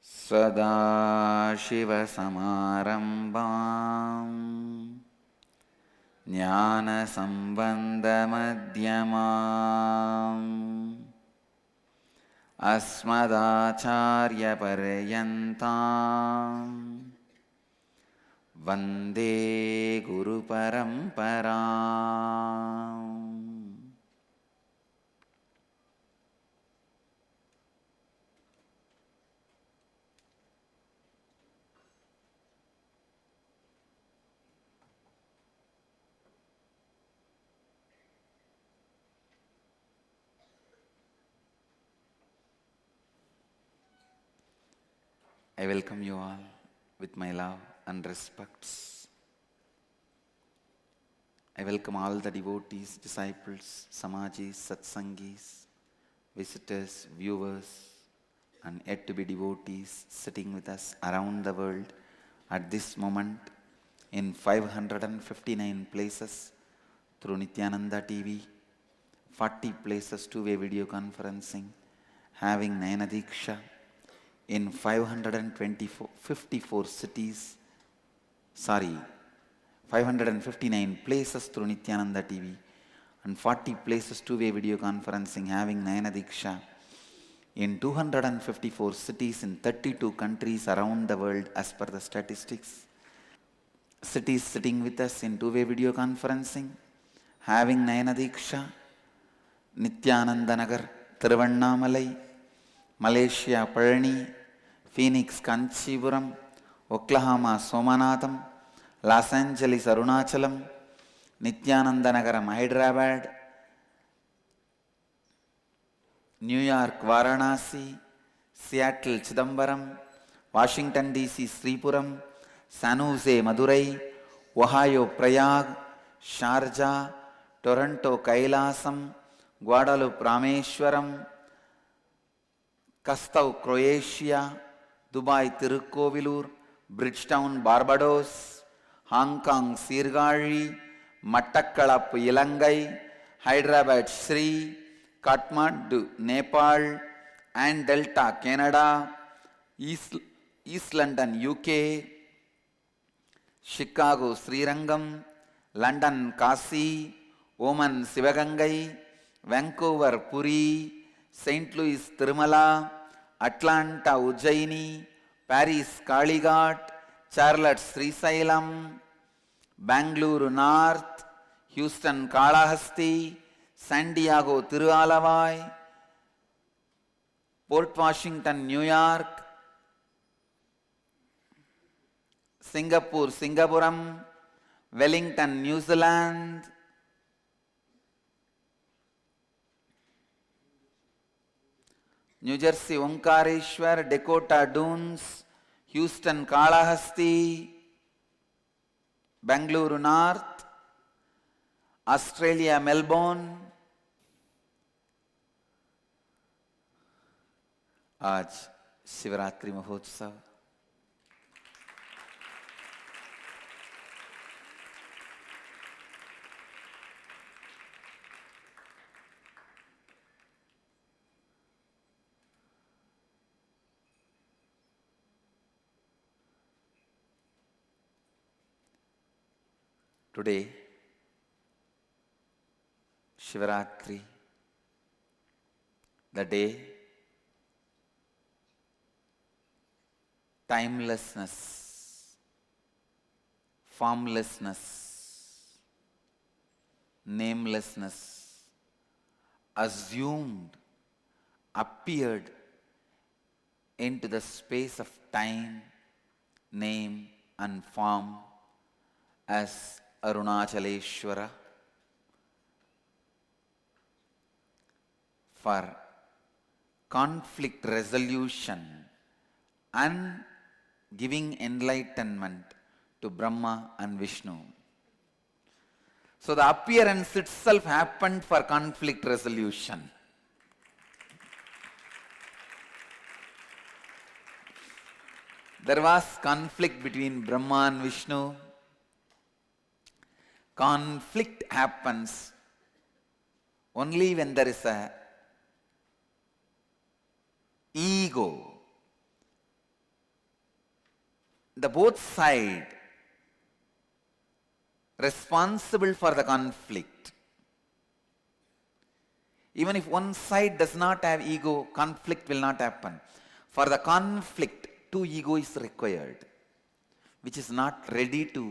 सदाशिवसमारम्भां ज्ञानसम्बन्धमध्यमाम् अस्मदाचार्यपर्यन्तां वन्दे गुरुपरम्पराम्. I welcome you all with my love and respects. I welcome all the devotees, disciples, samajis, satsangis, visitors, viewers, and yet to be devotees sitting with us around the world at this moment in 559 places through Nithyananda TV, 40 places two-way video conferencing, having Nayana Diksha, in 554 cities, 559 places through Nithyananda TV and 40 places two-way video conferencing, having Nayana Diksha in 254 cities in 32 countries around the world as per the statistics. Cities sitting with us in two-way video conferencing, having Nayana Diksha, Nithyananda Nagar, Thiruvannamalai, Malaysia, Palani, Phoenix, Kanchipuram, Oklahoma, Somanatham, Los Angeles, Arunachalam, Nithyananda Nagaram, Hyderabad, New York, Varanasi, Seattle, Chidambaram, Washington, D.C., Sripuram, San Jose, Madurai, Ohio, Prayag, Sharjah, Toronto, Kailasam, Guadalupe, Rameshwaram, Kastau, Croatia, Dubai, Tirukkovilur, Bridgetown, Barbados, Hong Kong, Sirgari, Mattakkalap, Ilangai, Hyderabad, Sri, Kathmandu, Nepal, and Delta, Canada, East London, UK, Chicago, Srirangam, London, Kasi, Oman, Sivagangai, Vancouver, Puri, St. Louis, Tirumala, Atlanta, Ujjaini, Paris, Kalighat, Charlotte, Srisailam, Bangalore North, Houston, Kalahasti, San Diego, Tirualavai, Port Washington, New York, Singapore, Singapuram, Wellington, New Zealand, New Jersey, Omkareshwar, Dakota, Dunes, Houston, Kalahasti, Bangalore North, Australia, Melbourne. आज शिवरात्रि महोत्सव, today, Shivaratri, the day, timelessness, formlessness, namelessness, assumed, appeared into the space of time, name and form as Arunachalaeshwara for conflict resolution and giving enlightenment to Brahma and Vishnu. So the appearance itself happened for conflict resolution. There was conflict between Brahma and Vishnu. Conflict happens only when there is a ego the both side responsible for the conflict. Even if one side does not have ego, conflict will not happen. For the conflict, two ego is required, which is not ready to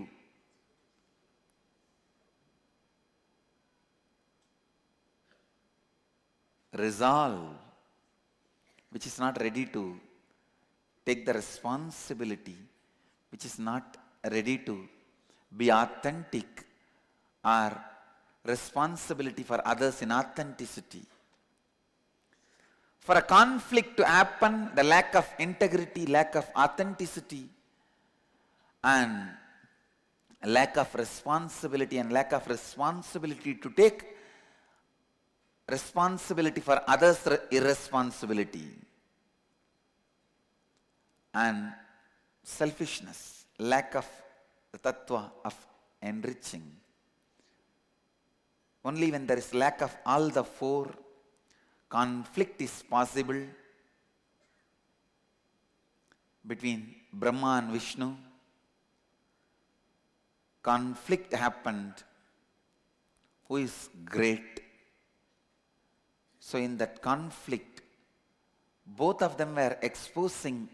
resolve, which is not ready to take the responsibility, which is not ready to be authentic or responsibility for others in authenticity. For a conflict to happen, the lack of integrity, lack of authenticity, and lack of responsibility to take responsibility for others' irresponsibility, and selfishness, lack of the tattva of enriching. Only when there is lack of all the four, conflict is possible between Brahma and Vishnu. Conflict happened. Who is great? So in that conflict, both of them were exposing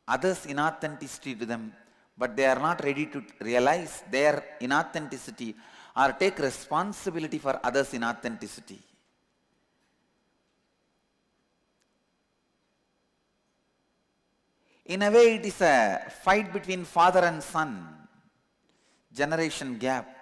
others' inauthenticity to them, but they are not ready to realize their inauthenticity or take responsibility for others' inauthenticity. In a way, it is a fight between father and son, generation gap.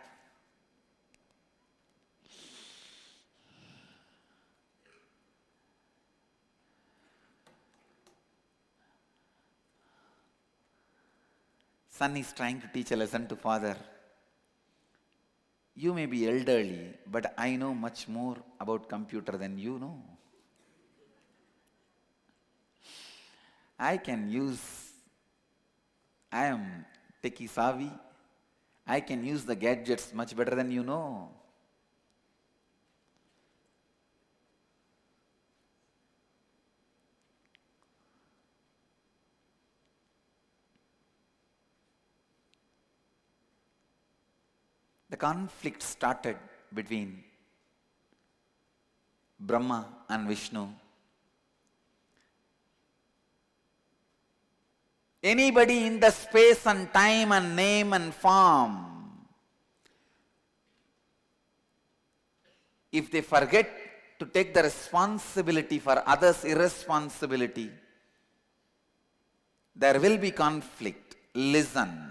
Son is trying to teach a lesson to father. You may be elderly, but I know much more about computer than you know. I am techie savvy. I can use the gadgets much better than you know. The conflict started between Brahma and Vishnu. Anybody in the space and time and name and form, if they forget to take the responsibility for others' irresponsibility, there will be conflict. Listen.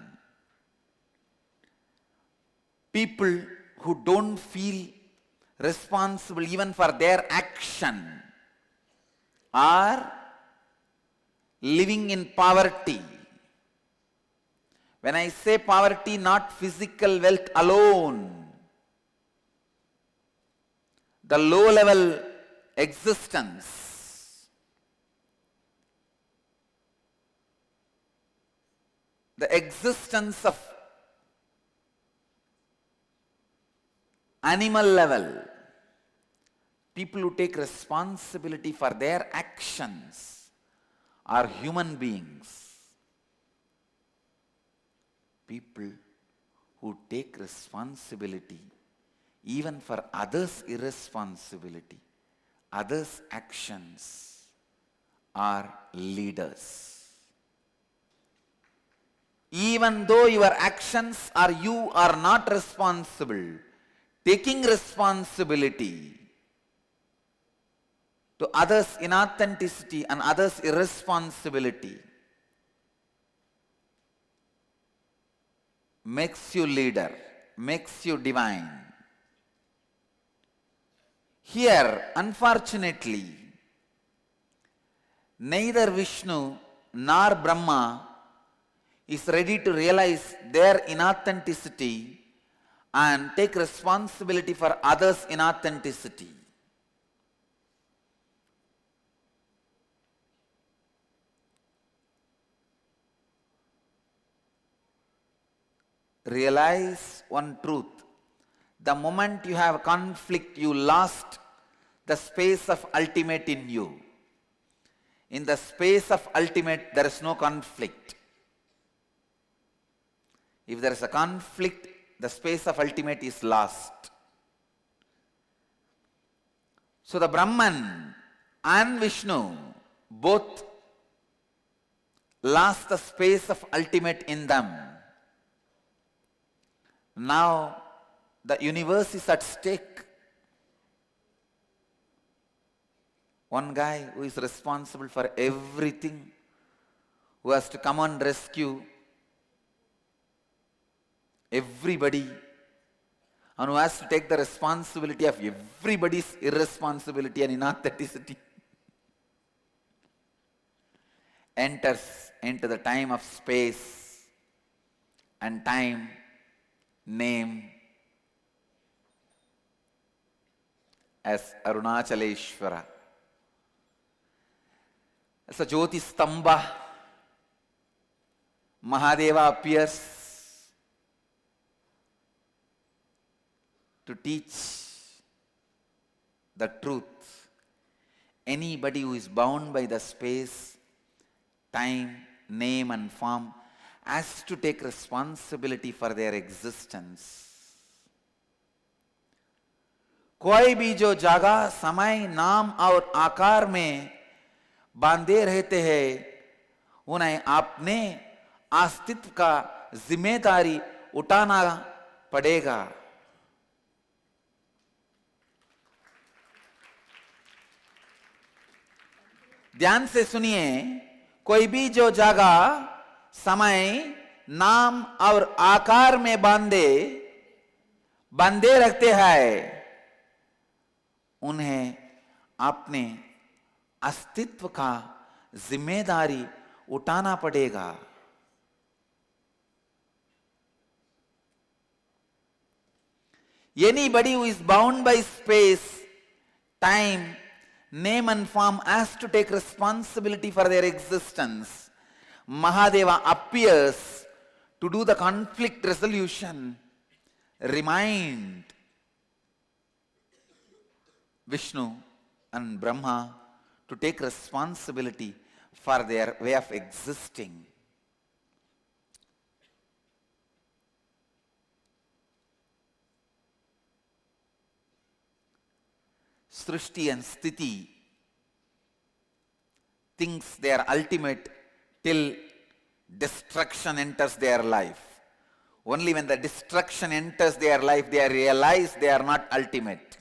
People who don't feel responsible even for their action are living in poverty. When I say poverty, not physical wealth alone, the low level existence, the existence of animal level, people who take responsibility for their actions are human beings. People who take responsibility even for others' irresponsibility, others' actions, are leaders. Even though your actions or you are not responsible, taking responsibility to others' inauthenticity and others' irresponsibility makes you leader, makes you divine. Here, unfortunately, neither Vishnu nor Brahma is ready to realize their inauthenticity and take responsibility for others' inauthenticity. Realize one truth. The moment you have conflict, you lost the space of ultimate in you. In the space of ultimate, there is no conflict. If there is a conflict, the space of ultimate is lost. So the Brahman and Vishnu both lost the space of ultimate in them. Now the universe is at stake. One guy who is responsible for everything, who has to come and rescue everybody, and who has to take the responsibility of everybody's irresponsibility and inauthenticity, enters into the time of space and time, name as Arunachalaeshwara. As a Jyoti Stambha, Mahadeva appears to teach the truth. Anybody who is bound by the space, time, name and form has to take responsibility for their existence. कोई भी जो जगह, समय, नाम और आकार में बांधे रहते हैं, उन्हें अपने अस्तित्व का जिम्मेदारी उठाना पड़ेगा. ध्यान से सुनिए. कोई भी जो जगह, समय, नाम और आकार में बांधे रखते हैं, उन्हें अपने अस्तित्व का जिम्मेदारी उठाना पड़ेगा. Anybody who is bound by space, time, name and form has to take responsibility for their existence. Mahadeva appears to do the conflict resolution, remind Vishnu and Brahma to take responsibility for their way of existing. Srishti and Sthiti thinks they are ultimate till destruction enters their life. Only when the destruction enters their life, they realize they are not ultimate.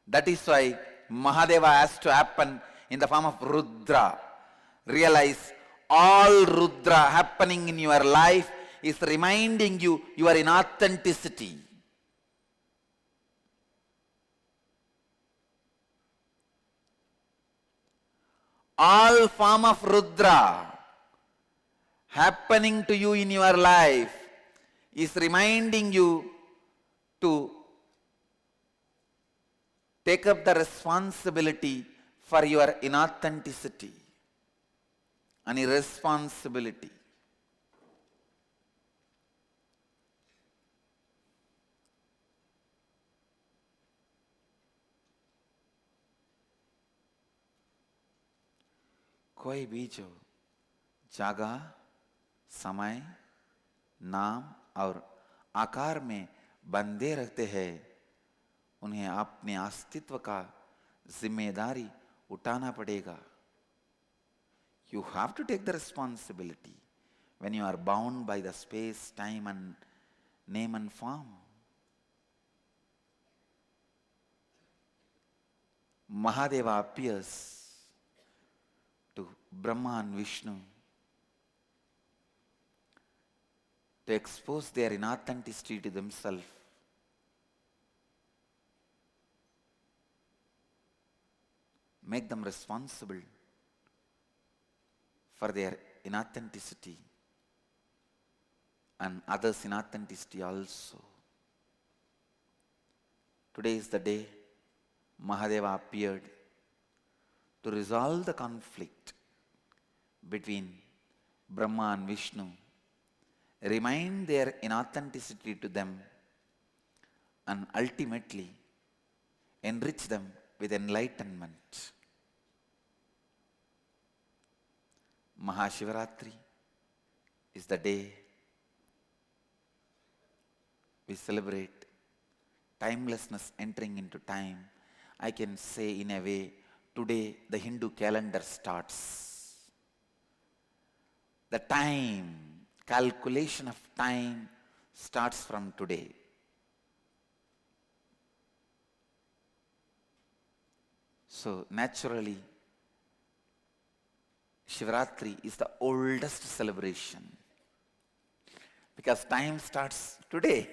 That is why Mahadeva has to happen in the form of Rudra. Realize all Rudra happening in your life is reminding you are in authenticity. All form of Rudra happening to you in your life is reminding you to take up the responsibility for your inauthenticity and irresponsibility. कोई भी जो जगह, समय, नाम और आकार में बंधे रहते हैं, उन्हें अपने अस्तित्व का जिम्मेदारी उठाना पड़ेगा. You have to take the responsibility when you are bound by the space, time and name and form. Mahadeva appears to Brahma and Vishnu to expose their inauthenticity to themselves. Make them responsible for their inauthenticity and others' inauthenticity also. Today is the day Mahadeva appeared to resolve the conflict between Brahma and Vishnu, remind their inauthenticity to them, and ultimately enrich them with enlightenment. Mahashivarathri is the day we celebrate timelessness entering into time. I can say in a way, today the Hindu calendar starts. The time, calculation of time starts from today. So naturally, Shivaratri is the oldest celebration because time starts today.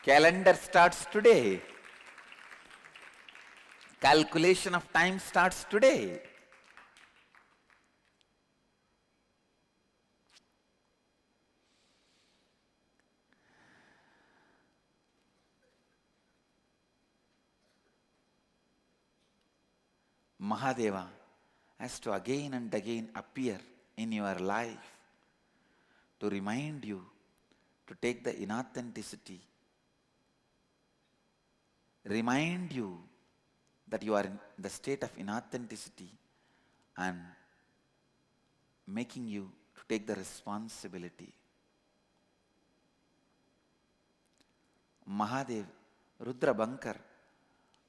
Calendar starts today. Calculation of time starts today. Mahadeva has to again and again appear in your life to remind you to take the inauthenticity, remind you that you are in the state of inauthenticity and making you to take the responsibility. Mahadev Rudra बनकर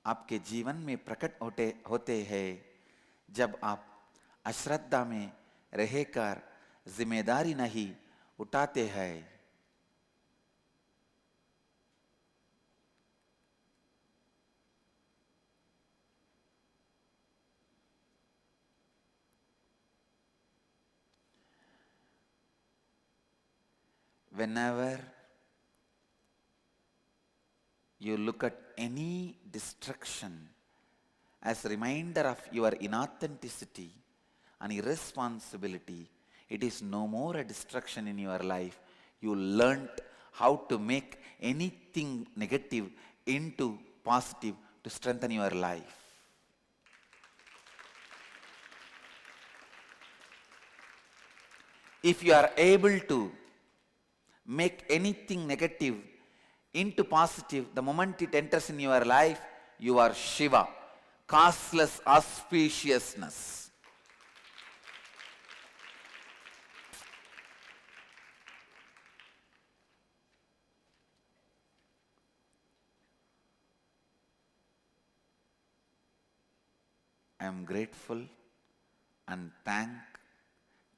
आपके जीवन में प्रकट होते हैं जब आप अश्रद्धा में रहकर जिम्मेदारी नहीं उठाते हैं. Whenever you look at any destruction as a reminder of your inauthenticity and irresponsibility, it is no more a destruction in your life. You learned how to make anything negative into positive to strengthen your life. If you are able to make anything negative into positive, the moment it enters in your life, you are Shiva, causeless auspiciousness. I am grateful and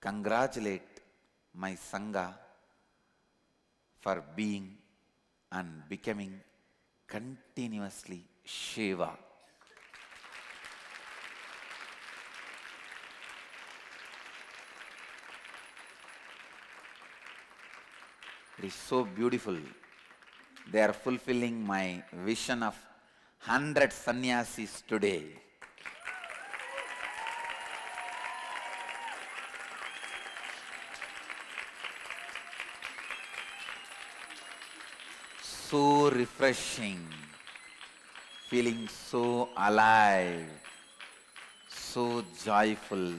congratulate my Sangha for being and becoming continuously Shiva. It is so beautiful. They are fulfilling my vision of 100 sannyasis today. So refreshing, feeling so alive, so joyful.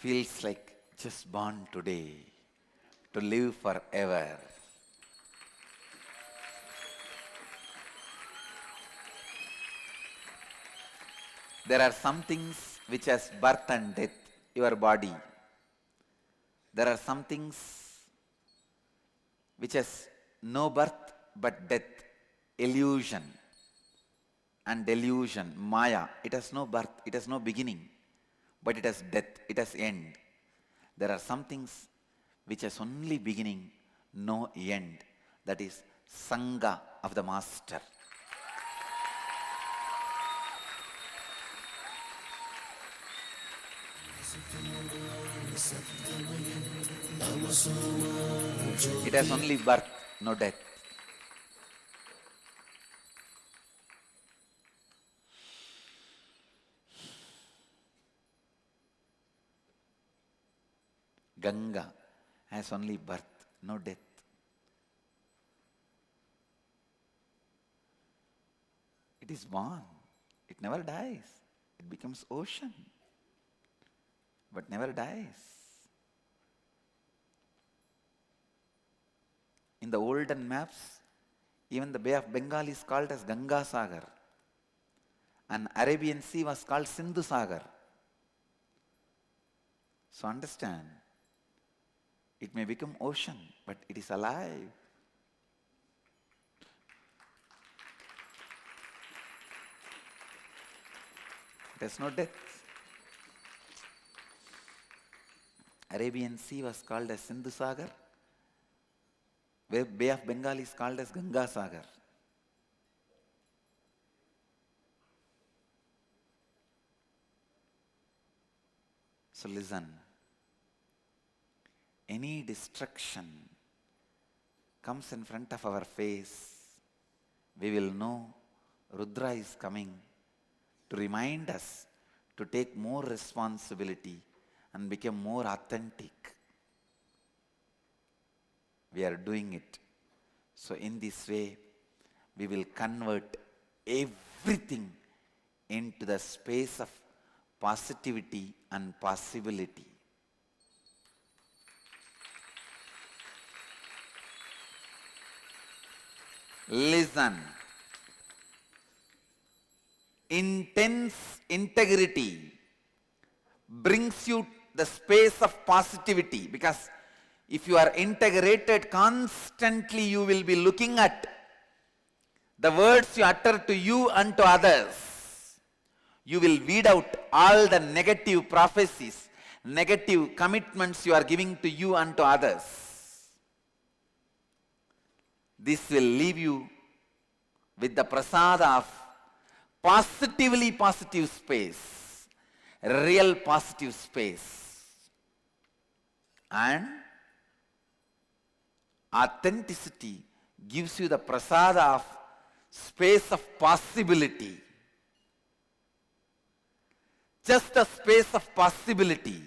Feels like just born today to live forever. There are some things which has birth and death, your body. There are some things which has no birth but death, illusion and delusion, maya. It has no birth, it has no beginning, but it has death, it has end. There are some things which has only beginning, no end. That is Sangha of the Master. It has only birth, no death. Ganga has only birth, no death. It is born, it never dies. It becomes ocean, but never dies. In the olden maps, even the Bay of Bengal is called as Ganga Sagar, and Arabian Sea was called Sindhu Sagar. So understand, it may become ocean, but it is alive. It has no death. Arabian Sea was called as Sindhu Sagar. Bay of Bengal is called as Ganga Sagar. So listen, any destruction comes in front of our face, we will know Rudra is coming to remind us to take more responsibility and become more authentic. We are doing it. So in this way, we will convert everything into the space of positivity and possibility. Listen. Intense integrity brings you the space of positivity, because if you are integrated constantly, you will be looking at the words you utter to you and to others. You will weed out all the negative prophecies, negative commitments you are giving to you and to others. This will leave you with the prasada of positively positive space, real positive space, and authenticity gives you the prasada of space of possibility. Just a space of possibility.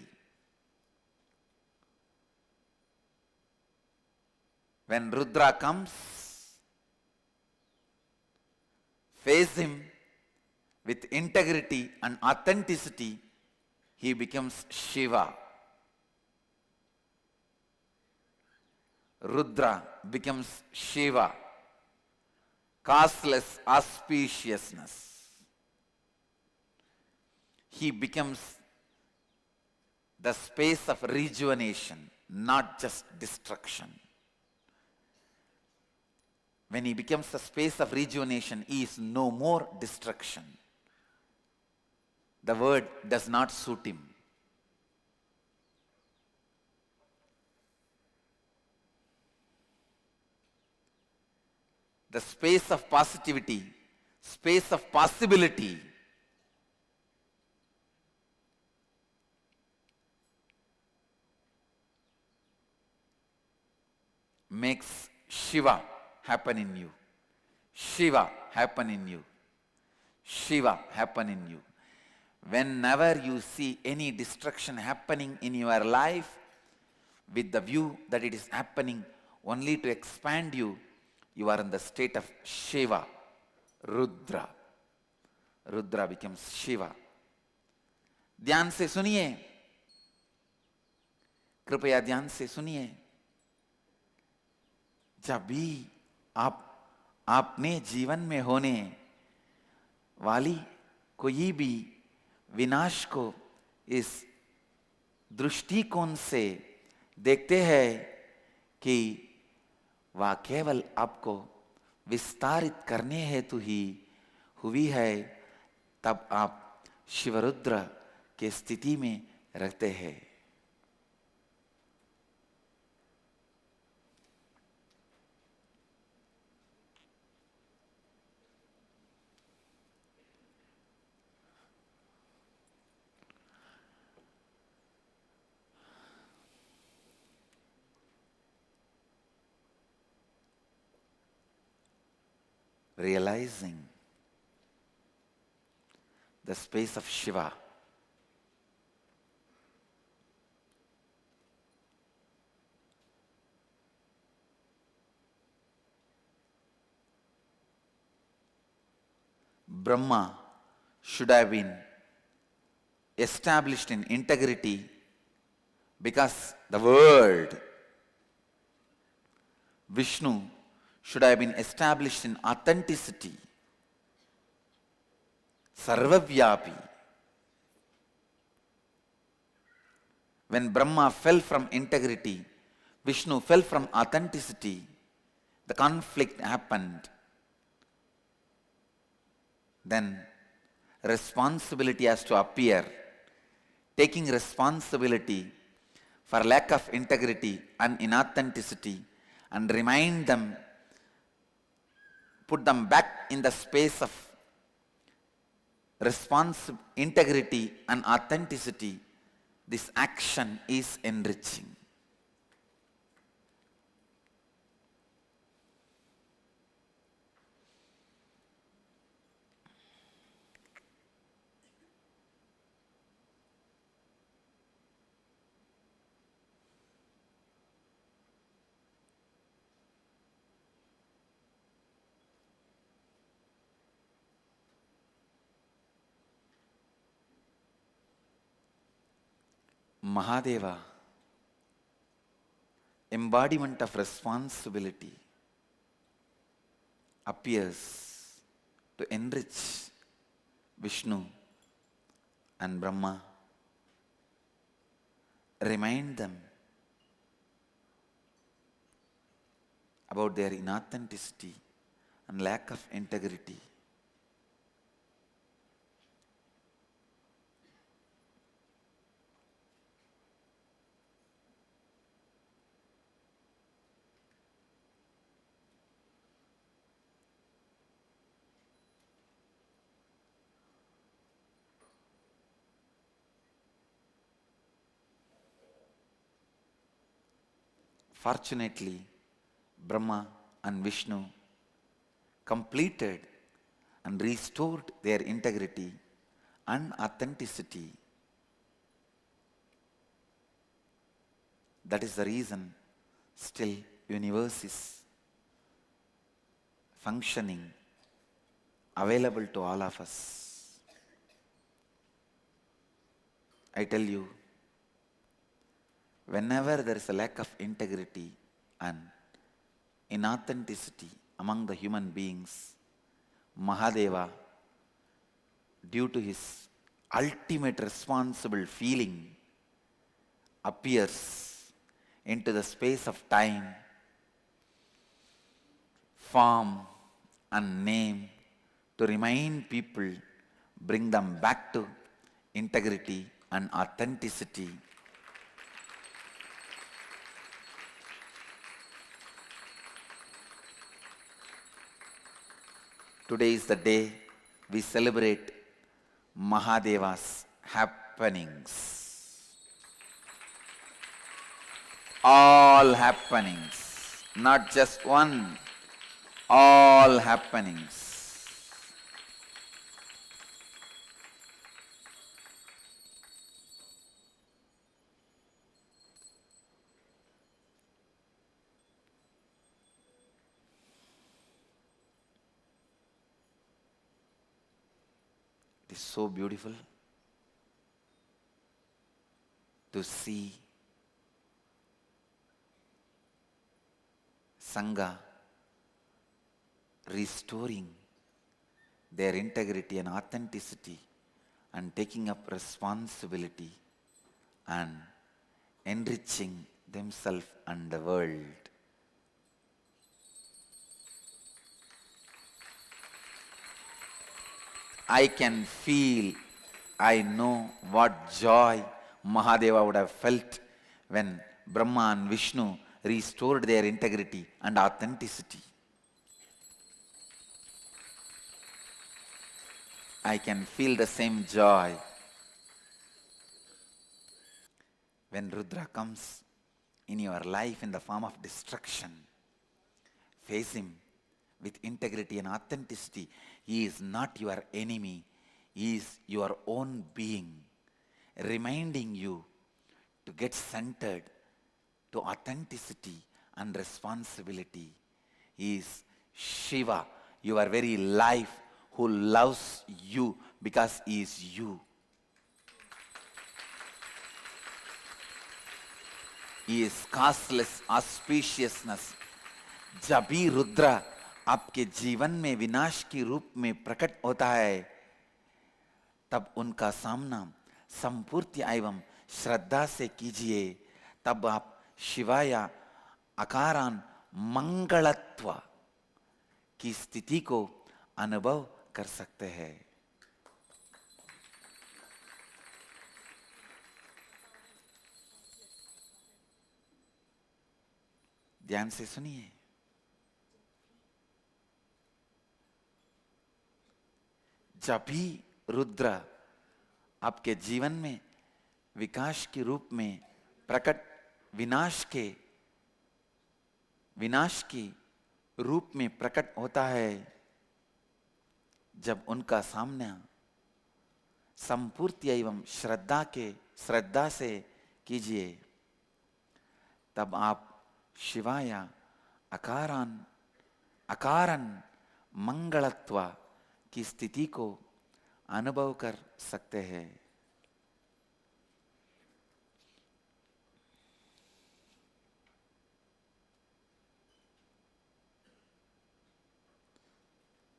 When Rudra comes, face him with integrity and authenticity, he becomes Shiva. Rudra becomes Shiva, causeless auspiciousness. He becomes the space of rejuvenation, not just destruction. When he becomes the space of rejuvenation, he is no more destruction. The word does not suit him. The space of positivity, space of possibility, makes Shiva happen in you. Shiva happen in you. Shiva happen in you. Whenever you see any destruction happening in your life, with the view that it is happening only to expand you, you are in the state of Shiva, Rudra. Rudra becomes Shiva. ध्यान से सुनिए, कृपया ध्यान से सुनिए. जब भी आपने जीवन में होने वाली कोई भी विनाश को इस दृष्टिकोण से देखते हैं कि वह केवल आपको विस्तारित करने हेतु ही हुई है, तब आप शिवरुद्र के स्थिति में रहते हैं। Realizing the space of Shiva, Brahma should have been established in integrity because the world, Vishnu should have been established in authenticity, sarvavyapi. When Brahma fell from integrity, Vishnu fell from authenticity, the conflict happened. Then responsibility has to appear, taking responsibility for lack of integrity and inauthenticity, and remind them, put them back in the space of integrity and authenticity. This action is enriching. Mahadeva, embodiment of responsibility, appears to enrich Vishnu and Brahma, remind them about their inauthenticity and lack of integrity. Fortunately, Brahma and Vishnu completed and restored their integrity and authenticity. That is the reason still universe is functioning, available to all of us. I tell you, whenever there is a lack of integrity and inauthenticity among the human beings, Mahadeva, due to his ultimate responsible feeling, appears into the space of time, form and name to remind people, bring them back to integrity and authenticity. Today is the day we celebrate Mahadeva's happenings. All happenings, not just one, all happenings. It is so beautiful to see Sangha restoring their integrity and authenticity and taking up responsibility and enriching themselves and the world. I can feel, I know what joy Mahadeva would have felt when Brahma and Vishnu restored their integrity and authenticity. I can feel the same joy when Rudra comes in your life in the form of destruction. Face him with integrity and authenticity. He is not your enemy. He is your own being, reminding you to get centered to authenticity and responsibility. He is Shiva, your very life, who loves you because he is you. He is causeless auspiciousness. जब भी रुद्र आपके जीवन में विनाश के रूप में प्रकट होता है, तब उनका सामना संपूर्ण एवं श्रद्धा से कीजिए. तब आप शिवाया अकारान मंगलत्व की स्थिति को अनुभव कर सकते हैं. ध्यान से सुनिए. जब भी रुद्र आपके जीवन में विकास के रूप में प्रकट विनाश के रूप में प्रकट होता है, जब उनका सामना संपूर्ण एवं श्रद्धा से कीजिए, तब आप शिवाया अकारण मंगलत्व की स्थिति को अनुभव कर सकते हैं.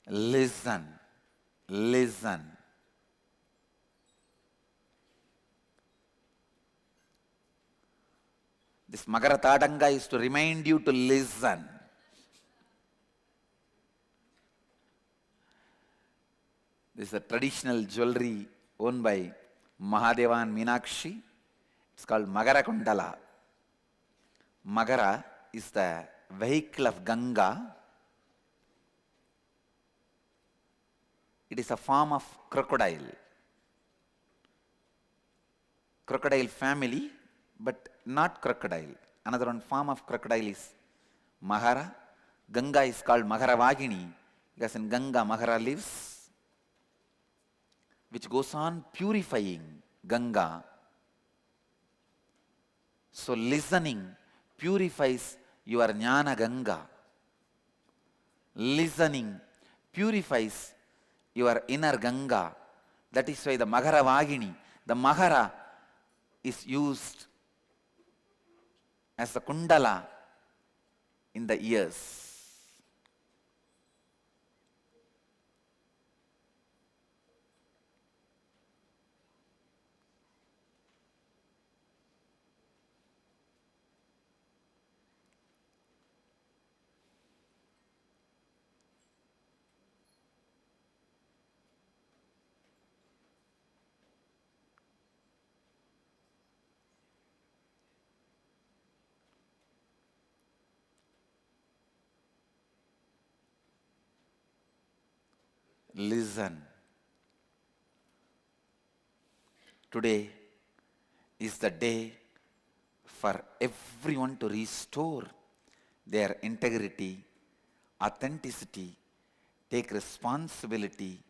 Listen. This Magara Tadanga is to remind you to listen. This is a traditional jewelry owned by Mahadeva and Meenakshi. It's called Magara Kundala. Magara is the vehicle of Ganga. It is a form of crocodile. Crocodile family, but not crocodile. Another one form of crocodile is Mahara. Ganga is called Maharavagini because in Ganga Mahara lives, which goes on purifying Ganga. So listening purifies your Jnana Ganga. Listening purifies your inner Ganga. That is why the Maharavagini, the Mahara is used as a kundala in the ears. Listen. Today is the day for everyone to restore their integrity, authenticity, take responsibility,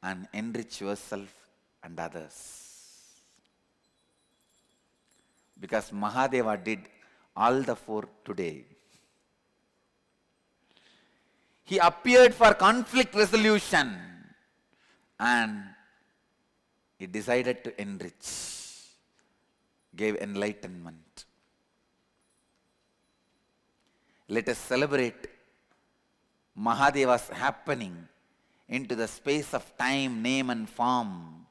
and enrich yourself and others. Because Mahadeva did all the four today. He appeared for conflict resolution and he decided to enrich, gave enlightenment. Let us celebrate Mahadeva's happening into the space of time, name and form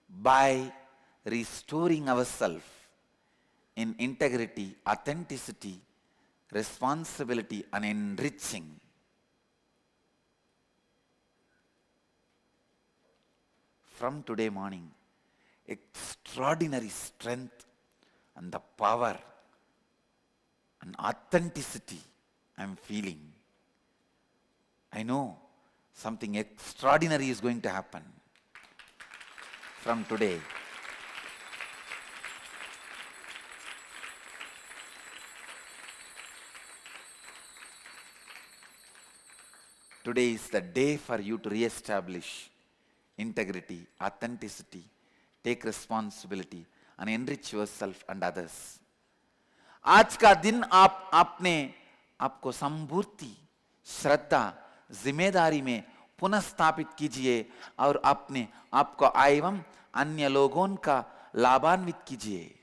by restoring ourselves in integrity, authenticity, responsibility, and enriching. From today morning, extraordinary strength and the power and authenticity I am feeling. I know something extraordinary is going to happen from today. Today is the day for you to re-establish integrity, authenticity, take responsibility and enrich yourself and others. आज का दिन आपको संपूर्ति, श्रद्धा, जिम्मेदारी में पुनः स्थापित कीजिए और अपने आपको एवं अन्य लोगों का लाभान्वित कीजिए.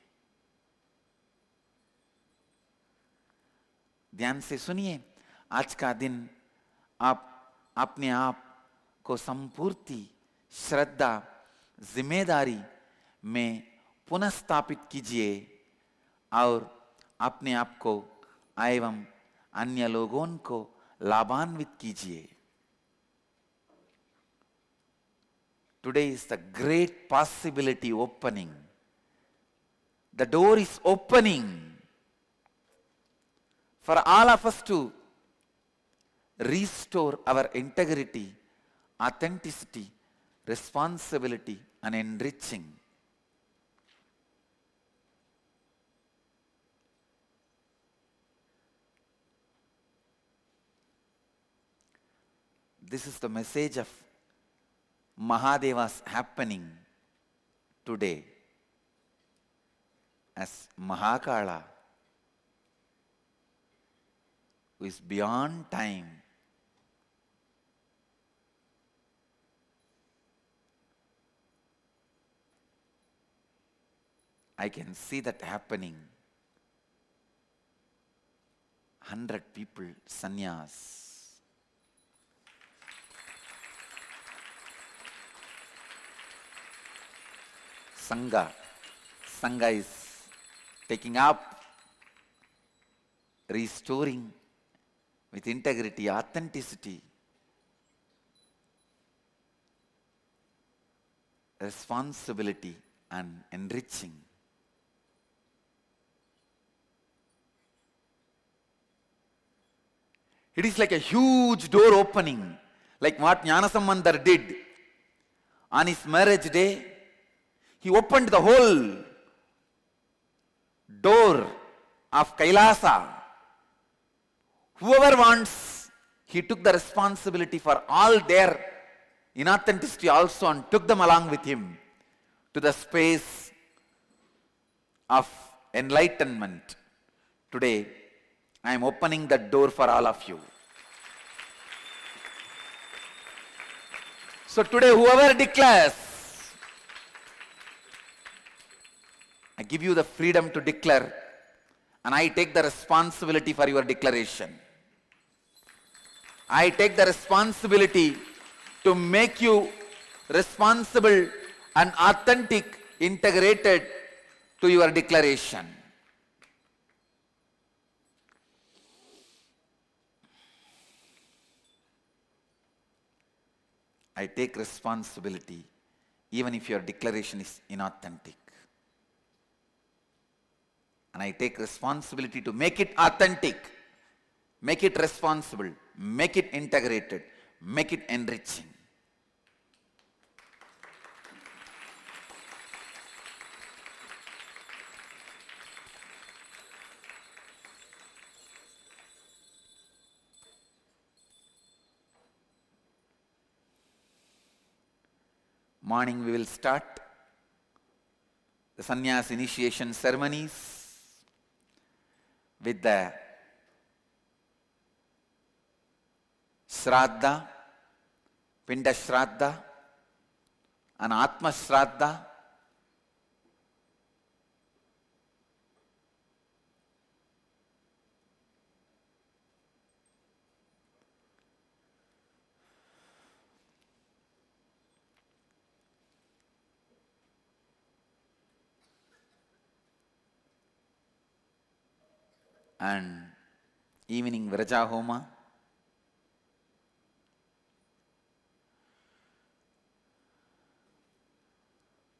ध्यान से सुनिए. आज का दिन आप अपने आप को संपूर्ति, श्रद्धा, जिम्मेदारी में पुनः स्थापित कीजिए और अपने आप को एवं अन्य लोगों को लाभान्वित कीजिए. Today is the great possibility opening. The door is opening for all of us to restore our integrity, authenticity, responsibility, and enriching. This is the message of Mahadevas happening today as Mahakala, who is beyond time. I can see that happening. 100 people, sannyas. Sangha is taking up, restoring with integrity, authenticity, responsibility, and enriching. It is like a huge door opening, like what Jnanasambandar did on his marriage day. He opened the whole door of Kailasa. Whoever wants, he took the responsibility for all their inauthenticity also and took them along with him to the space of enlightenment. Today, I am opening that door for all of you. So today, whoever declares, I give you the freedom to declare, and I take the responsibility for your declaration. I take the responsibility to make you responsible and authentic, integrated to your declaration. I take responsibility even if your declaration is inauthentic. And I take responsibility to make it authentic, make it responsible, make it integrated, make it enriching. Morning we will start the sannyas initiation ceremonies with the Shraddha, Pinda Shraddha, and Atma Shraddha. and evening Viraja Homa.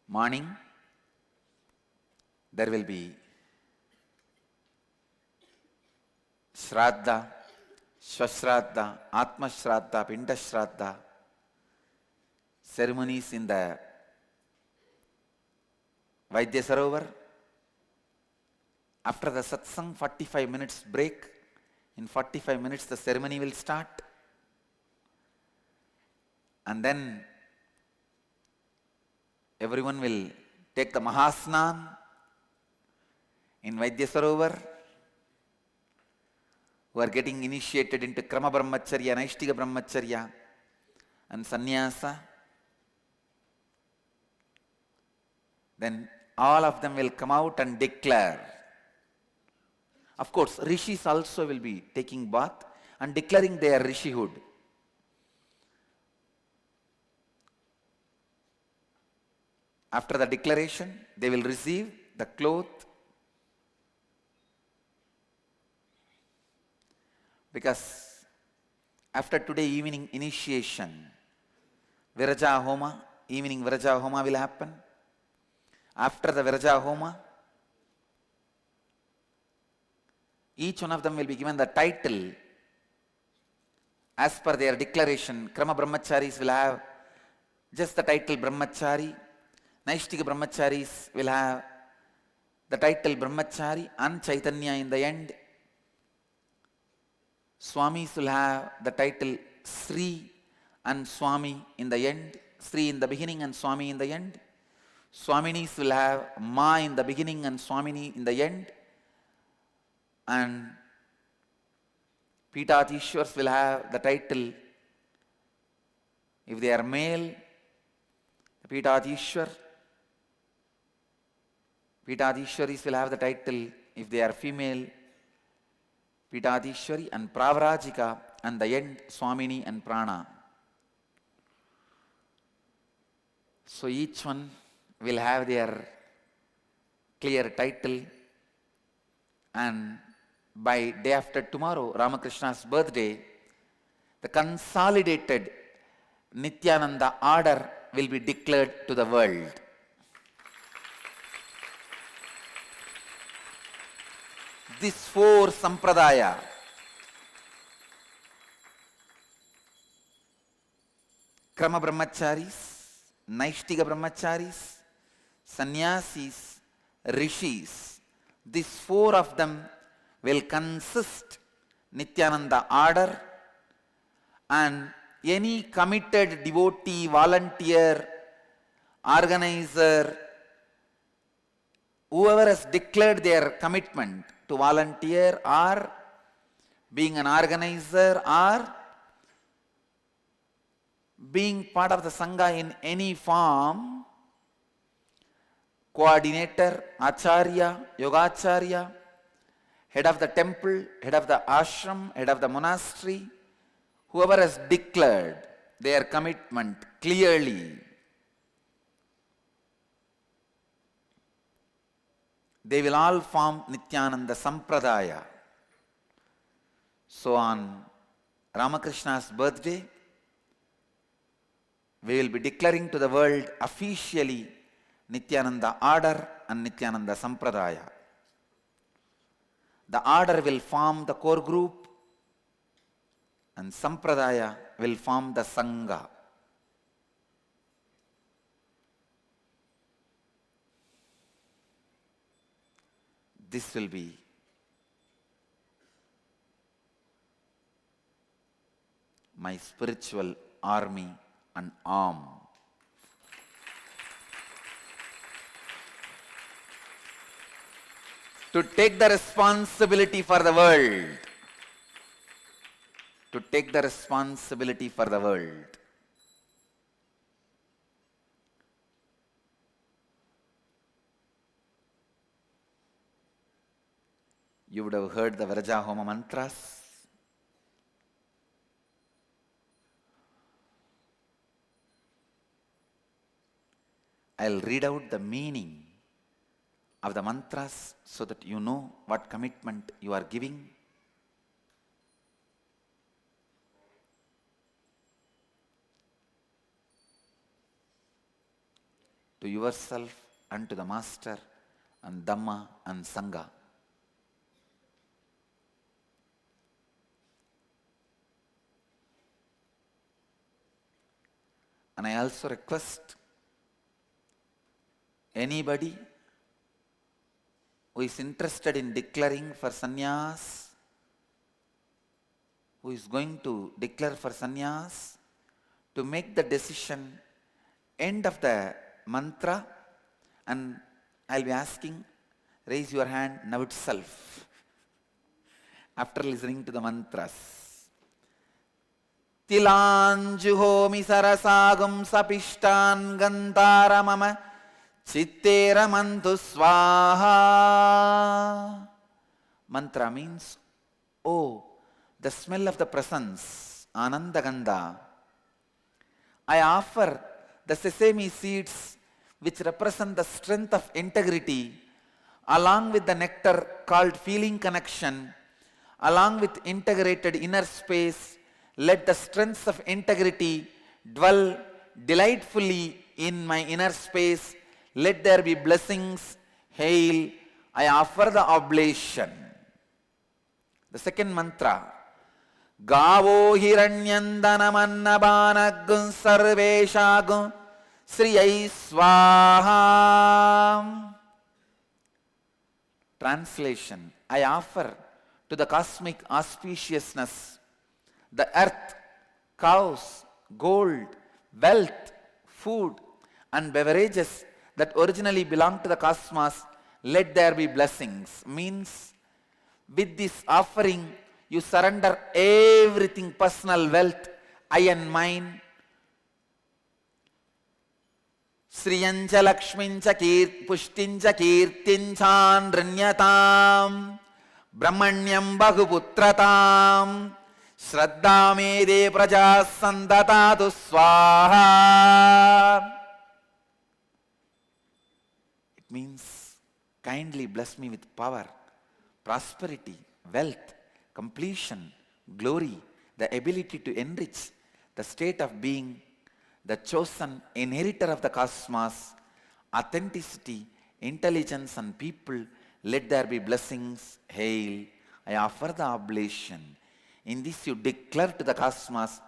Morning, there will be Shraddha, Swashraddha, Atma Shraddha, Pinda Shraddha, ceremonies in the Vaidya Sarovar. After the satsang, 45 minutes break. In 45 minutes, the ceremony will start. And then everyone will take the Mahasnan in Vaidya Sarovar, who are getting initiated into Krama Brahmacharya, Naishtika Brahmacharya, and Sannyasa. Then all of them will come out and declare. Of course, rishis also will be taking bath and declaring their rishihood. After the declaration, they will receive the cloth, because after today evening initiation, Viraja Homa, evening Viraja Homa will happen. After the Viraja Homa, each one of them will be given the title as per their declaration. Krama Brahmacharis will have just the title Brahmachari. Naishtika Brahmacharis will have the title Brahmachari and Chaitanya in the end. Swamis will have the title Sri and Swami in the end. Sri in the beginning and Swami in the end. Swaminis will have Ma in the beginning and Swamini in the end. And Pitathishwars will have the title, if they are male, Pitathishwar. Pitathishwaris will have the title, if they are female, Pitathishwari, and Pravarajika, and the end, Swamini and Prana. So each one will have their clear title, and by day after tomorrow, Ramakrishna's birthday, the consolidated Nithyananda order will be declared to the world. These four sampradaya, Krama Brahmacharis, Naishtika Brahmacharis, Sannyasis, Rishis, these four of them will consist Nithyananda order, and any committed devotee, volunteer, organizer, whoever has declared their commitment to volunteer or being an organizer or being part of the Sangha in any form, coordinator, acharya, yogacharya, head of the temple, head of the ashram, head of the monastery, whoever has declared their commitment clearly, they will all form Nithyananda Sampradaya. So on Ramakrishna's birthday, we will be declaring to the world officially Nithyananda order and Nithyananda Sampradaya. The order will form the core group and Sampradaya will form the Sangha. This will be my spiritual army and arm. To take the responsibility for the world. To take the responsibility for the world. You would have heard the Viraja Homa mantras. I'll read out the meaning of the mantras so that you know what commitment you are giving? To yourself and to the Master and Dhamma and Sangha. And I also request anybody who is interested in declaring for sannyas, who is going to declare for sannyas, to make the decision end of the mantra, and I'll be asking, raise your hand now itself after listening to the mantras. Tilanjuhomi sarasagum sapistan gantara mama chittera mantu swaha. Mantra means, oh, the smell of the presence, Ananda Gandha. I offer the sesame seeds which represent the strength of integrity, along with the nectar called feeling connection, along with integrated inner space. Let the strengths of integrity dwell delightfully in my inner space. Let there be blessings. Hail, I offer the oblation. The second mantra. Gavo hiranyandanamannabanagum sarveshagum sriyai swaha. Translation. I offer to the cosmic auspiciousness, the earth, cows, gold, wealth, food, and beverages that originally belonged to the cosmos. Let there be blessings. Means, with this offering, you surrender everything, personal wealth, I and mine. Sriyancha Lakshmincha Pushtincha Kirtinchan Ranyatam Brahmanyam Bahuputratam Shraddha Mede Praja Sandatatu Swaha. It means, kindly bless me with power, prosperity, wealth, completion, glory, the ability to enrich, the state of being, the chosen inheritor of the cosmos, authenticity, intelligence and people. Let there be blessings. Hail, I offer the oblation. In this you declare to the cosmos,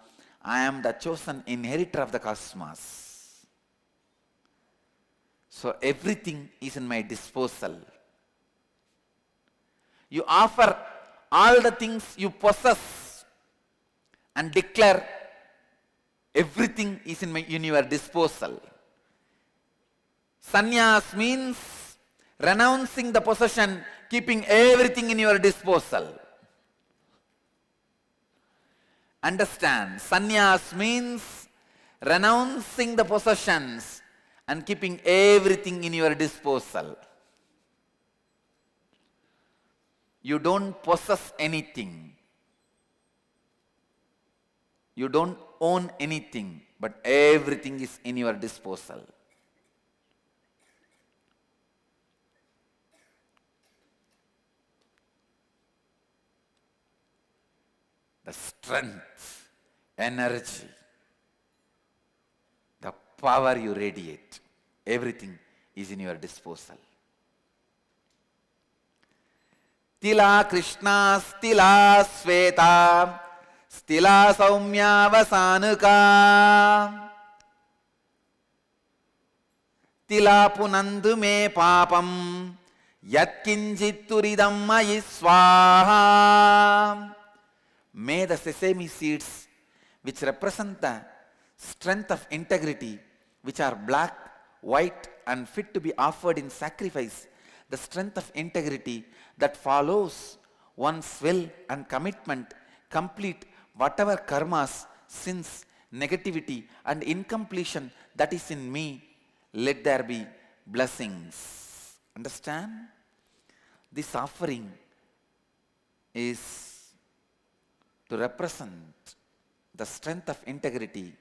I am the chosen inheritor of the cosmos. So everything is in my disposal. You offer all the things you possess and declare everything is in your disposal. Sannyas means renouncing the possession, keeping everything in your disposal. Understand, sannyas means renouncing the possessions and keeping everything in your disposal. You don't possess anything. You don't own anything, but everything is in your disposal. The strength, energy, the power you radiate, everything is in your disposal. Stila Krishna, Stila Sveta, Stila Saumya Vasanuka, Tila Punandu Me Papam, Yatkinjituridam Mayi Swaha. May the sesame seeds, which represent the strength of integrity, which are black, white, and fit to be offered in sacrifice, the strength of integrity that follows one's will and commitment, complete whatever karmas, sins, negativity, and incompletion that is in me. Let there be blessings. Understand? This offering is to represent the strength of integrity,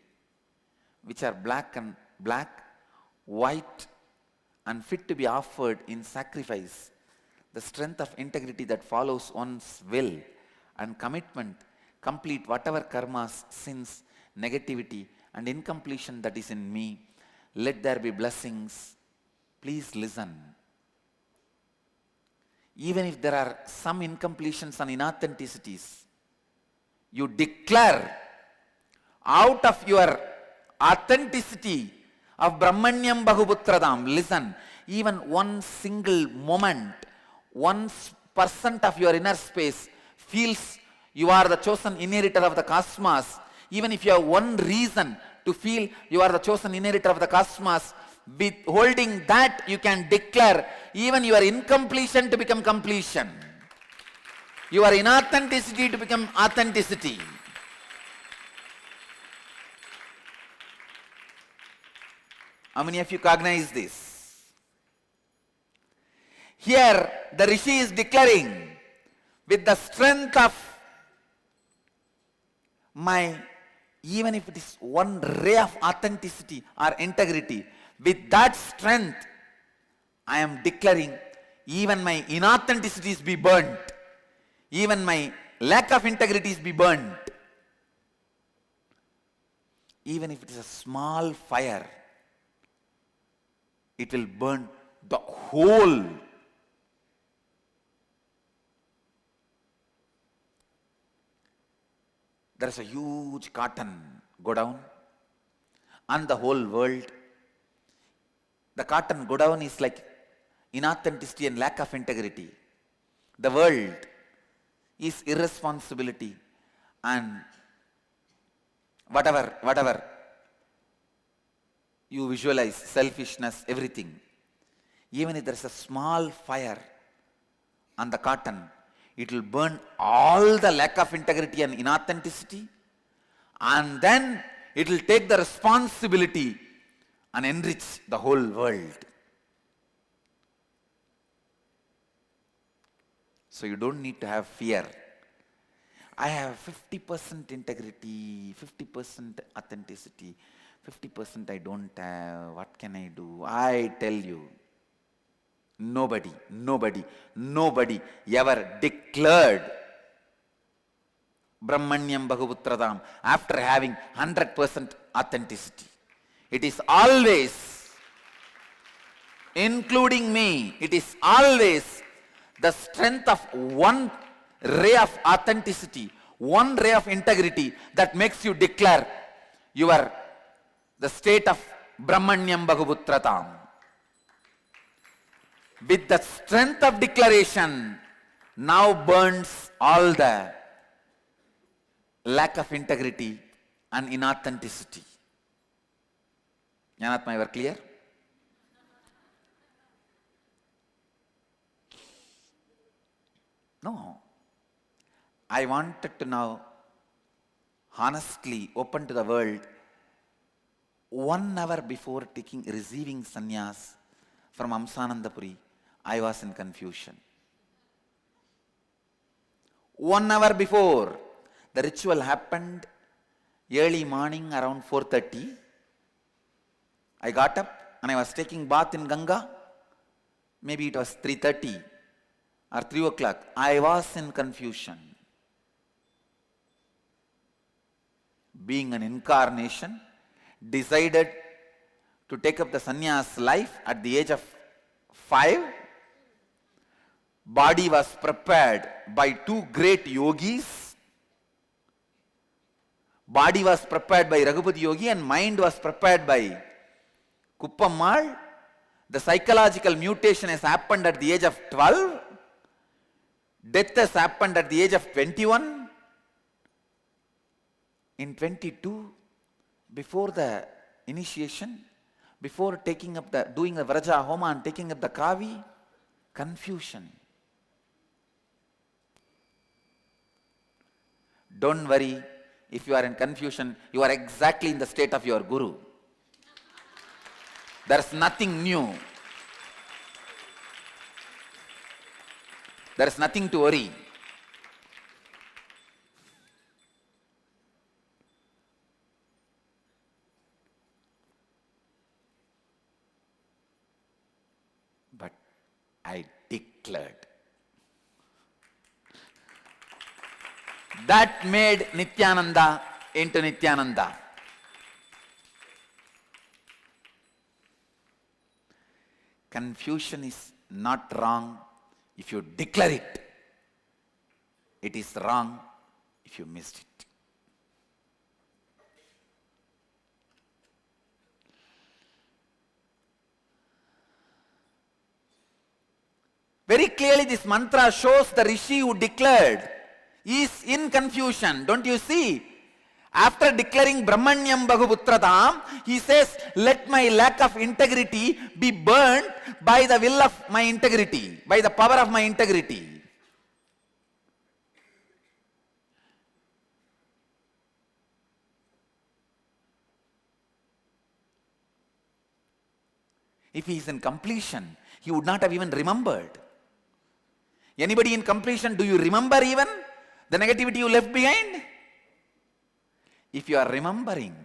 which are black, white, and fit to be offered in sacrifice, the strength of integrity that follows one's will and commitment, complete whatever karmas, sins, negativity and incompletion that is in me. Let there be blessings. Please listen. Even if there are some incompletions and inauthenticities, you declare out of your authenticity of Brahmanyam Bahuputradam. Listen, even one single moment, 1% of your inner space feels you are the chosen inheritor of the cosmos. Even if you have one reason to feel you are the chosen inheritor of the cosmos, holding that you can declare even your incompletion to become completion, your inauthenticity to become authenticity. How many of you cognize this? Here the Rishi is declaring, with the strength of my, even if it is one ray of authenticity or integrity, with that strength I am declaring even my inauthenticities be burnt, even my lack of integrities be burnt. Even if it is a small fire, it will burn the whole. There is a huge cotton go down and the whole world. The cotton go down is like inauthenticity and lack of integrity. The world is irresponsibility and whatever you visualize, selfishness, everything. Even if there is a small fire on the cotton, it will burn all the lack of integrity and inauthenticity, and then it will take the responsibility and enrich the whole world. So you don't need to have fear. I have 50% integrity, 50% authenticity, 50% I don't have. What can I do? I tell you, nobody ever declared Brahmanyam Bahuputradam after having 100% authenticity. It is always, including me, it is always the strength of one ray of authenticity, one ray of integrity that makes you declare you are the state of Brahmanyam Bahuputradam. With the strength of declaration, now burns all the lack of integrity and inauthenticity. Jnanatma, ever clear? No. I wanted to now honestly open to the world. 1 hour before receiving sannyas from Amsanandapuri, I was in confusion. 1 hour before, the ritual happened early morning around 4:30. I got up and I was taking bath in Ganga. Maybe it was 3:30 or 3 o'clock. I was in confusion. Being an incarnation, decided to take up the sannyas life at the age of 5. Body was prepared by 2 great yogis. Body was prepared by Raghupati Yogi and mind was prepared by Kuppammal. The psychological mutation has happened at the age of 12. Death has happened at the age of 21. In 22, before the initiation, before doing the Viraja Homa and taking up the Kavi, confusion. Don't worry, if you are in confusion, you are exactly in the state of your Guru. There is nothing new. There is nothing to worry. I declared. That made Nithyananda into Nithyananda. Confusion is not wrong if you declare it. It is wrong if you missed it. Very clearly this mantra shows the rishi who declared is in confusion. Don't you see? After declaring Brahmanyam Bhaguputratam, he says, let my lack of integrity be burnt by the will of my integrity, by the power of my integrity. If he is in completion, he would not have even remembered. Anybody in completion, do you remember even the negativity you left behind? If you are remembering,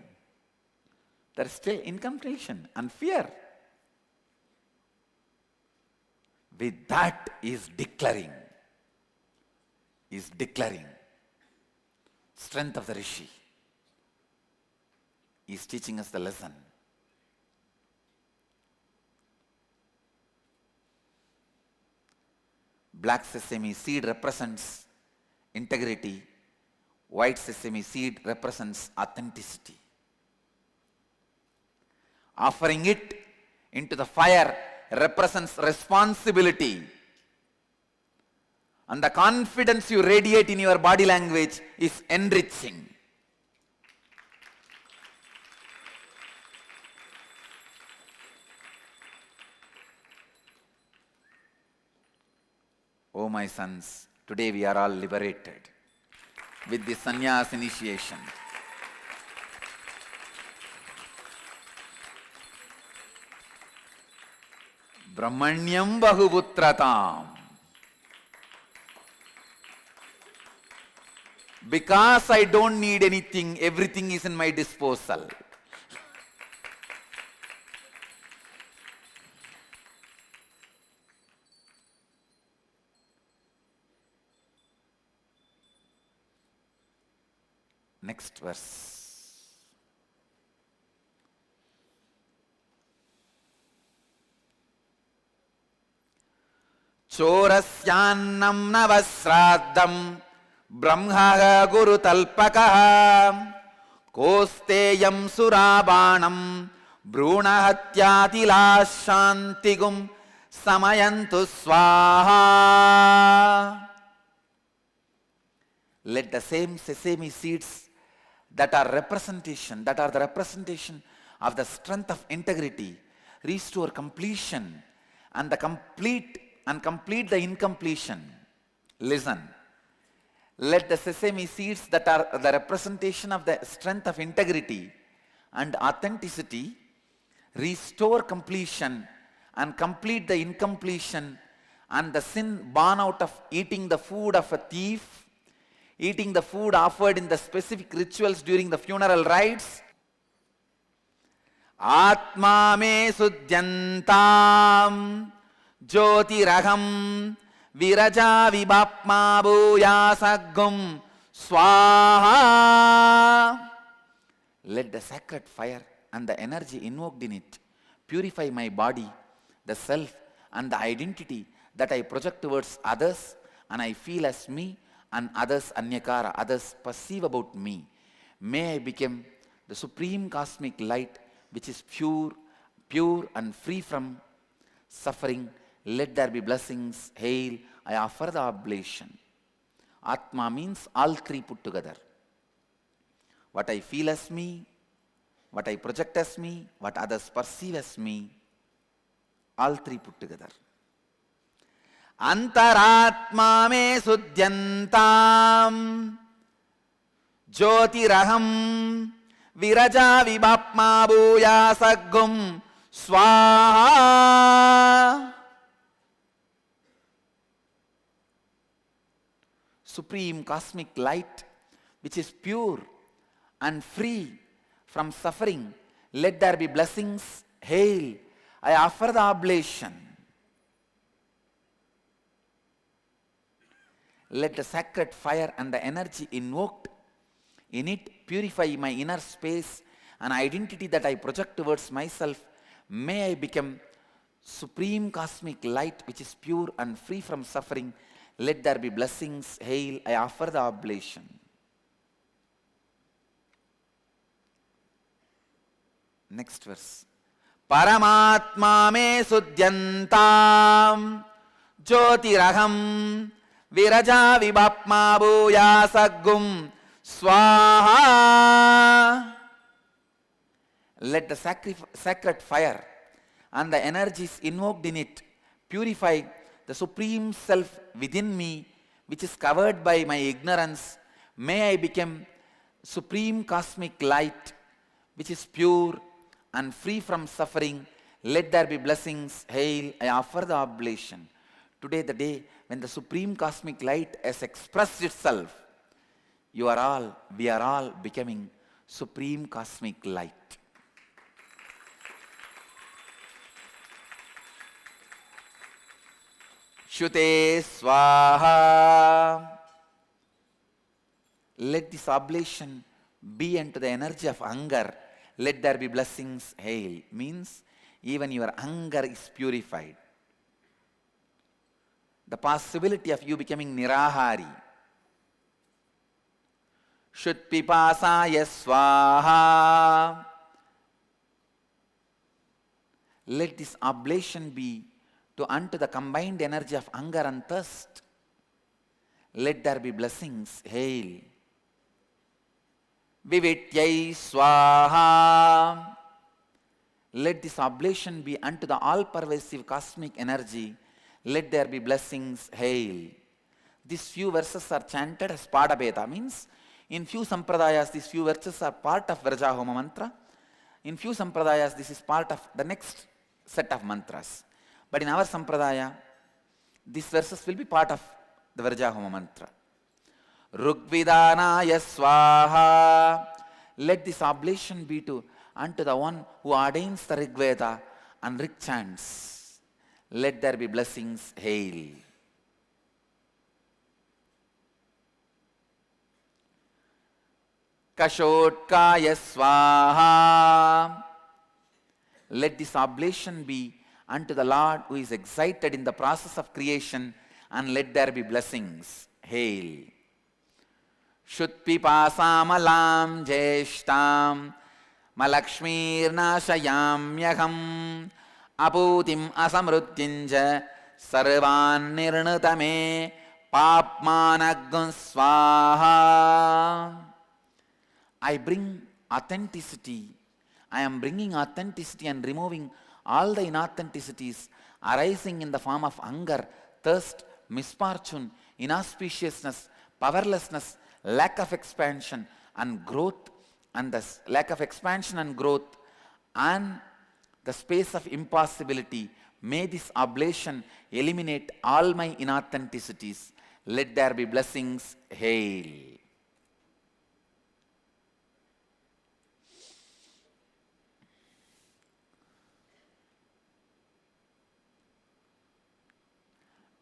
there is still incompletion and fear. With that is declaring. Strength of the rishi. He is teaching us the lesson. Black sesame seed represents integrity. White sesame seed represents authenticity. Offering it into the fire represents responsibility. And the confidence you radiate in your body language is enriching. Oh my sons, today we are all liberated with the sannyas initiation. Brahmanyam Bahuputratam. Because I don't need anything, everything is in my disposal. Next verse. Chorasyannam navasraddam brahmaha guru talpakaha kosteyam surabanam brunahatyatila shantigum samayantu swaha. Let the same sesame seeds that are the representation of the strength of integrity restore completion and complete the incompletion. Listen. Let the sesame seeds that are the representation of the strength of integrity and authenticity restore completion and complete the incompletion and the sin born out of eating the food of a thief, eating the food offered in the specific rituals during the funeral rites. Atma me sudhyantam jyotiraham viraja vibhapma bhuyasagum swaha. Let the sacred fire and the energy invoked in it purify my body, the self and the identity that I project towards others and I feel as me, and others anyakara, others perceive about me. May I become the supreme cosmic light which is pure and free from suffering. Let there be blessings. Hail, I offer the oblation. Atma means all three put together. What I feel as me, what I project as me, what others perceive as me, all three put together. Antaratma me sudhyantam jyotiraham viraja vibhapma bhuyasagum swaha. Supreme cosmic light which is pure and free from suffering, let there be blessings. Hail, I offer the oblation. Let the sacred fire and the energy invoked in it purify my inner space and identity that I project towards myself. May I become supreme cosmic light which is pure and free from suffering. Let there be blessings. Hail, I offer the oblation. Next verse. Paramatma me sudyantam jyotiraham viraja vibhapma bhuyasagum swaha. Let the sacred fire and the energies invoked in it purify the supreme self within me, which is covered by my ignorance. May I become supreme cosmic light, which is pure and free from suffering. Let there be blessings. Hail, I offer the oblation. Today, the day when the supreme cosmic light has expressed itself, we are all becoming supreme cosmic light. Shute swaha. Let this oblation be unto the energy of hunger. Let there be blessings. Hail means even your hunger is purified. The possibility of you becoming nirahari. Shut pipasaya swaha. Let this oblation be unto the combined energy of hunger and thirst. Let there be blessings. Hail. Vivityai swaha. Let this oblation be unto the all-pervasive cosmic energy. Let there be blessings. Hail. These few verses are chanted as Padabheda, means in few sampradayas these few verses are part of Viraja Homa mantra. In few sampradayas this is part of the next set of mantras. But in our sampradaya, these verses will be part of the Viraja Homa mantra. Rugvidanaya swaha. Let this oblation be unto the one who ordains the Rigveda and Rig chants. Let there be blessings. Hail. Kashotkaya swaha. Let this oblation be unto the Lord who is excited in the process of creation, and let there be blessings. Hail. Shutpipasamalam jeshtam malakshmir nashayamyaham aputim asamrutyinja sarvan nirnutame papmanagun swaha. I bring authenticity. I am bringing authenticity and removing all the inauthenticities arising in the form of hunger, thirst, misfortune, inauspiciousness, powerlessness, lack of expansion and growth, and the lack of expansion and growth and the space of impossibility. May this oblation eliminate all my inauthenticities. Let there be blessings. Hail.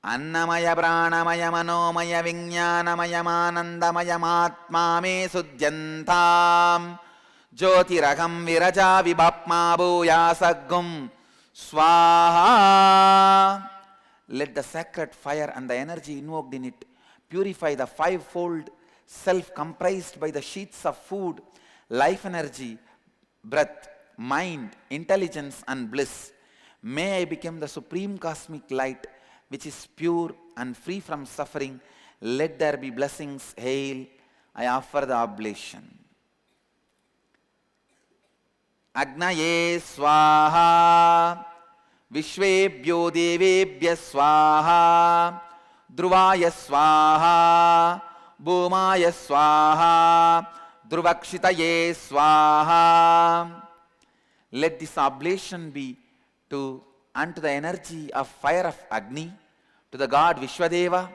Annamaya pranamaya manomaya vijnanamaya manandamaya matma me sudyantam jyotiraham viraja vibhapma bhuyasagum swaha. Let the sacred fire and the energy invoked in it purify the fivefold self comprised by the sheaths of food, life energy, breath, mind, intelligence and bliss. May I become the supreme cosmic light which is pure and free from suffering. Let there be blessings. Hail. I offer the oblation. Agnaye swaha. Vishwebhyo devebhya swaha. Druvaya swaha. Bhumaya swaha. Druvakshitaye swaha. Let this oblation be unto the energy of fire of Agni, to the god Vishwadeva,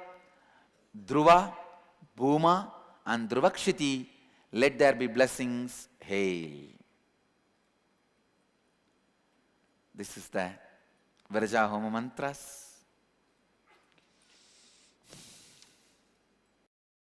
Dhruva, Bhuma and Druvakshiti. Let there be blessings. Hail. This is the Viraja Homa mantras.